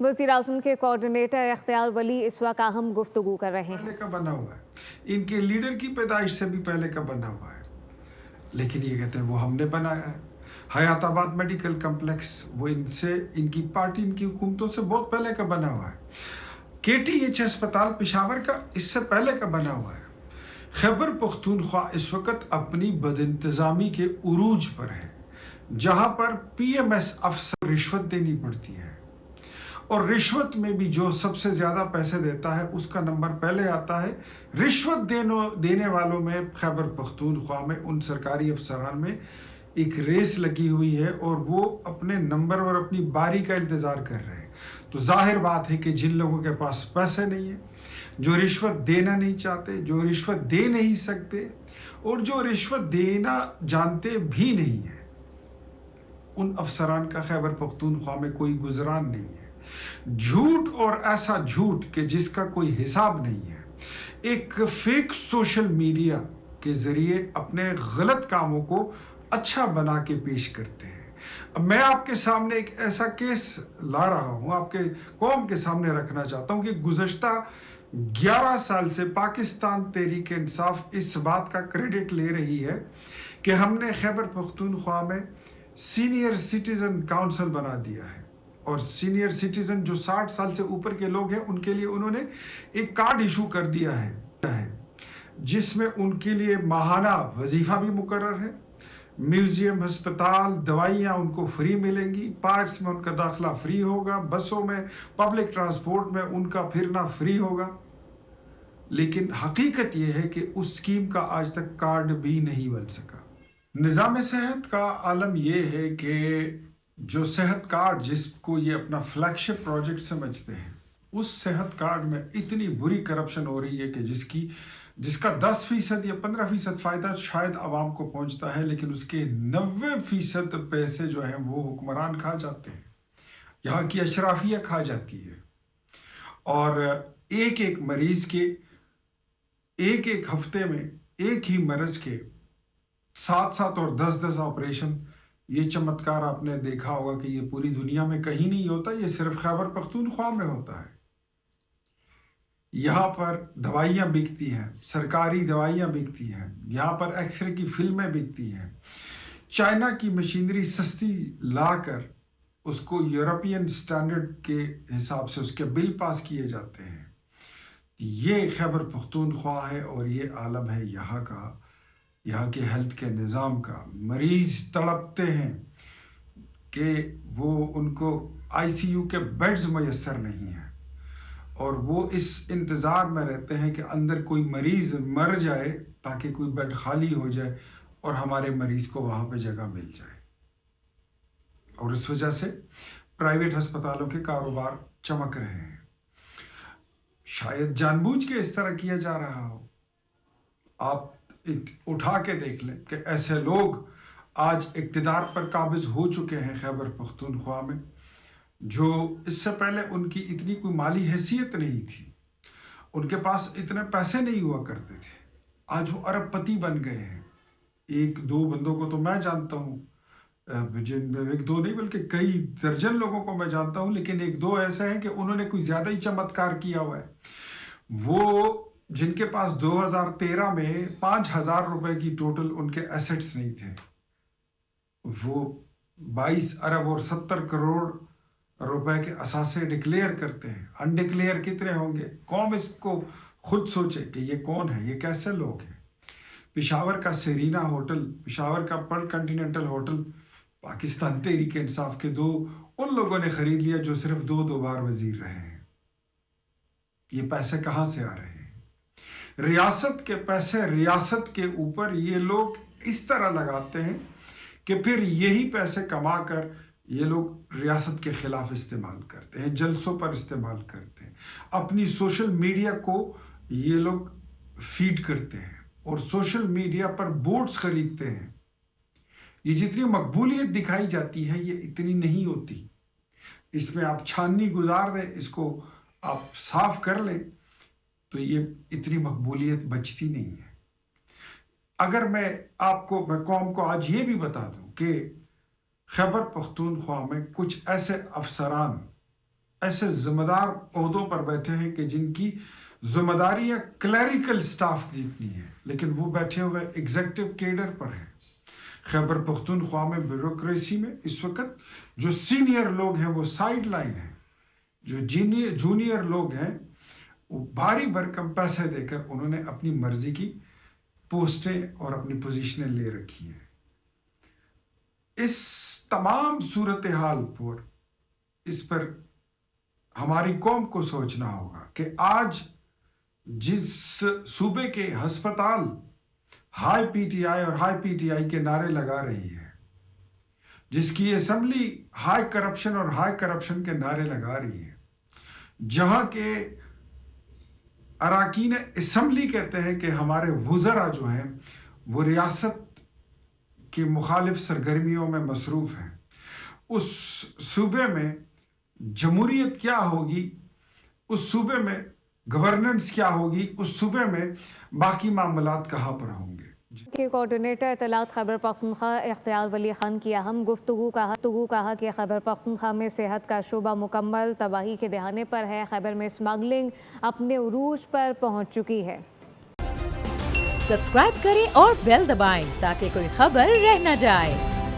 वज़ीर आज़म के कोऑर्डिनेटर इख्तियार वली इस वक्त अहम गुफ्तगू कर रहे हैं। पहले का बना हुआ है, इनके लीडर की पैदाइश से भी पहले का बना हुआ है, लेकिन ये कहते हैं वो हमने बनाया है। हयाताबाद मेडिकल कम्प्लेक्स वो इनकी पार्टी इनकी हुकूमतों से बहुत पहले का बना हुआ है। KTH अस्पताल पेशावर का इससे पहले का बना हुआ है। खैबर पख्तूनख्वा इस वक्त अपनी बदइंतज़ामी के उरूज पर है, जहां पर PMS अफसर रिश्वत देनी पड़ती है, और रिश्वत में भी जो सबसे ज़्यादा पैसे देता है उसका नंबर पहले आता है। रिश्वत देने वालों में खैबर पख्तूनख्वा में उन सरकारी अफसरान में एक रेस लगी हुई है, और वो अपने नंबर और अपनी बारी का इंतज़ार कर रहे हैं। तो जाहिर बात है कि जिन लोगों के पास पैसे नहीं है, जो रिश्वत देना नहीं चाहते, जो रिश्वत दे नहीं सकते, और जो रिश्वत देना जानते भी नहीं है, उन अफसरान का खैबर पख्तूनख्वा में कोई गुजरान नहीं है। झूठ, और ऐसा झूठ कि जिसका कोई हिसाब नहीं है, एक फेक सोशल मीडिया के ज़रिए अपने गलत कामों को अच्छा बना के पेश करते हैं। अब मैं आपके सामने एक ऐसा केस ला रहा हूँ, आपके कौम के सामने रखना चाहता हूँ कि गुज़श्ता 11 साल से पाकिस्तान तहरीक इंसाफ इस बात का क्रेडिट ले रही है कि हमने खैबर पख्तूनख्वा में सीनियर सिटीज़न काउंसिल बना दिया है, और सीनियर सिटीज़न जो 60 साल से ऊपर के लोग हैं उनके लिए उन्होंने एक कार्ड इशू कर दिया है, जिसमें उनके लिए माहाना वजीफ़ा भी मुकर्रर है, म्यूज़ियम, अस्पताल, दवाइयाँ उनको फ्री मिलेंगी, पार्क्स में उनका दाखिला फ्री होगा, बसों में, पब्लिक ट्रांसपोर्ट में उनका फिरना फ्री होगा। लेकिन हकीकत यह है कि उस स्कीम का आज तक कार्ड भी नहीं बन सका। निज़ाम सेहत का आलम यह है कि जो सेहत कार्ड जिसको ये अपना फ्लैगशिप प्रोजेक्ट समझते हैं, उस सेहत कार्ड में इतनी बुरी करप्शन हो रही है कि जिसका 10% या 15% फ़ायदा शायद आवाम को पहुंचता है, लेकिन उसके 90% पैसे जो हैं वो हुक्मरान खा जाते हैं, यहाँ की अशराफिया खा जाती है। और एक एक मरीज़ के एक एक हफ्ते में एक ही मरज़ के 7-7 और 10-10 ऑपरेशन, ये चमत्कार आपने देखा होगा कि ये पूरी दुनिया में कहीं नहीं होता, ये सिर्फ खैबर पख्तूनख्वा में होता है। यहाँ पर दवाइयाँ बिकती हैं, सरकारी दवाइयाँ बिकती हैं, यहाँ पर एक्सरे की फिल्में बिकती हैं, चाइना की मशीनरी सस्ती लाकर उसको यूरोपियन स्टैंडर्ड के हिसाब से उसके बिल पास किए जाते हैं। ये खैबर पख्तूनख्वा है, और ये आलम है यहाँ के हेल्थ के निज़ाम का। मरीज़ तड़पते हैं कि वो उनको ICU के बेड्स मैसर नहीं हैं, और वो इस इंतज़ार में रहते हैं कि अंदर कोई मरीज़ मर जाए ताकि कोई बेड खाली हो जाए और हमारे मरीज़ को वहाँ पे जगह मिल जाए। और इस वजह से प्राइवेट अस्पतालों के कारोबार चमक रहे हैं। शायद जानबूझ के इस तरह किया जा रहा हो। आप उठा के देख लें कि ऐसे लोग आज इक़्तिदार पर काबिज़ हो चुके हैं खैबर पख्तूनख्वा में, जो इससे पहले उनकी इतनी कोई माली हैसियत नहीं थी, उनके पास इतने पैसे नहीं हुआ करते थे, आज वो अरबपति बन गए हैं। एक दो बंदों को तो मैं जानता हूँ, जिनमें एक दो नहीं बल्कि कई दर्जन लोगों को मैं जानता हूँ, लेकिन एक दो ऐसे हैं कि उन्होंने कोई ज़्यादा ही चमत्कार किया हुआ है। वो जिनके पास 2013 में 5,000 रुपए की टोटल उनके एसेट्स नहीं थे, वो 22 अरब और 70 करोड़ रुपए के असासे डिक्लेयर करते हैं। अनडिक्लेयर कितने होंगे? कौम इसको खुद सोचे कि ये कौन है, ये कैसे लोग हैं। पेशावर का सेरीना होटल, पेशावर का Perl continental hotel Pakistan Tehreek Insaf के दो उन लोगों ने खरीद लिया जो सिर्फ दो बार वजीर रहे हैं। ये पैसे कहाँ से आ रहे हैं? रियासत के पैसे रियासत के ऊपर ये लोग इस तरह लगाते हैं कि फिर यही पैसे कमा कर ये लोग रियासत के खिलाफ इस्तेमाल करते हैं, जलसों पर इस्तेमाल करते हैं, अपनी सोशल मीडिया को ये लोग फीड करते हैं और सोशल मीडिया पर बोर्ड्स खरीदते हैं। ये जितनी मकबूलियत दिखाई जाती है ये इतनी नहीं होती। इसमें आप छाननी गुजार दें, इसको आप साफ कर लें तो ये इतनी मकबूलियत बचती नहीं है। अगर मैं कौम को आज ये भी बता दूं कि खैबर पख्तूनख्वा में कुछ ऐसे अफसरान ایسے ذمہ دار عہدوں پر بیٹھے ہیں کہ جن کی ذمہ داریاں کلیریکل سٹاف جتنی ہیں، لیکن وہ بیٹھے ہوئے ایگزیکٹو کیڈر پر ہیں۔ خیبر پختونخوا میں بیوروکریسی میں اس وقت جو سینئر لوگ ہیں وہ سائیڈ لائن ہیں، جو جونیئر لوگ ہیں وہ بھاری بھرکم پیسے دے کر انہوں نے اپنی مرضی کی پوسٹیں اور اپنی پوزیشنیں لے رکھی ہیں۔ اس تمام صورتحال پر اس پر ہماری قوم کو سوچنا ہوگا کہ آج جس صوبے کے ہسپتال ہائی پی ٹی آئی اور ہائی پی ٹی آئی کے نعرے لگا رہی ہے، جس کی اسمبلی ہائی کرپشن اور ہائی کرپشن کے نعرے لگا رہی ہے، جہاں کے اراکین اسمبلی کہتے ہیں کہ ہمارے وزراء جو ہیں وہ ریاست کی مخالف سرگرمیوں میں مصروف ہیں، اس صوبے میں جمہوریت کیا ہوگی، اس صوبے میں گورننس کیا ہوگی، اس صوبے میں باقی معاملات کہاں پر ہوں گے۔ کے کوارڈینیٹر اطلاعات خیبر پختونخوا اختیار ولی خان کی اہم گفتگو کہا کہ خیبر پختونخوا میں صحت کا شعبہ مکمل تباہی کے دہانے پر ہے، خیبر میں اسمگلنگ اپنے عروج پر پہنچ چکی ہے۔ سبسکرائب کریں اور بیل دبائیں تاکہ کوئی خبر رہ نہ جائے۔